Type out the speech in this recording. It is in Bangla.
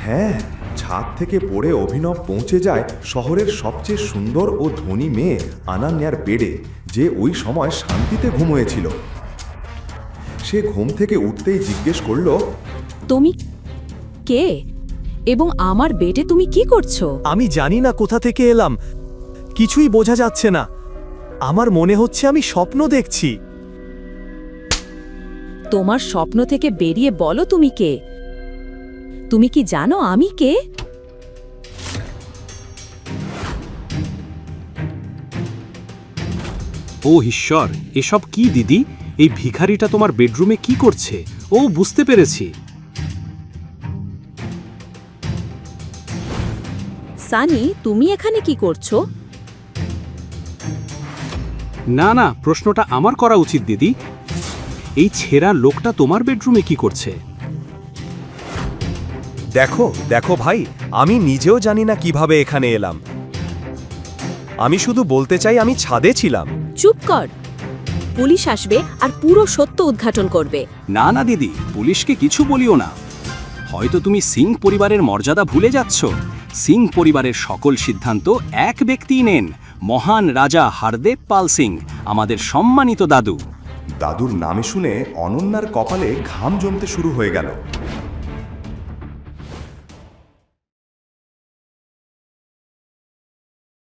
হ্যাঁ, ছাদ থেকে পড়ে অভিনব পৌঁছে যায় শহরের সবচেয়ে সুন্দর ও ধনী মেয়ে আনান্যার বেডে, যে ওই সময় শান্তিতে ঘুমোয়েছিল। সে ঘুম থেকে উঠতেই জিজ্ঞেস করল, তুমি কে এবং আমার বেডে তুমি কি করছো? আমি জানি না কোথা থেকে এলাম, কিছুই বোঝা যাচ্ছে না। আমার মনে হচ্ছে আমি স্বপ্ন দেখছি। তোমার স্বপ্ন থেকে বেরিয়ে বলো তুমি কে। তুমি কি জানো আমি কে? ও ঈশ্বর, এসব কি দিদি? এই ভিখারিটা তোমার বেডরুমে কি করছে? ও, বুঝতে পেরেছি। সানি, তুমি এখানে কি করছো? না না, প্রশ্নটা আমার করা উচিত দিদি। এই ছেঁড়া লোকটা তোমার বেডরুমে কি করছে? দেখো দেখো ভাই, আমি নিজেও জানি না কিভাবে এখানে এলাম। আমি শুধু বলতে চাই আমি ছাদে ছিলাম। চুপ কর, পুলিশ আসবে আর পুরো সত্য উদ্ঘাটন করবে। না না দিদি, পুলিশকে কিছু বলিও না। হয়তো তুমি সিং পরিবারের মর্যাদা ভুলে যাচ্ছ। সিং পরিবারের সকল সিদ্ধান্ত এক ব্যক্তিই নেন, মহান রাজা হারদেব পাল সিং, আমাদের সম্মানিত দাদু। দাদুর নামে শুনে অনন্যার কপালে ঘাম জমতে শুরু হয়ে গেল।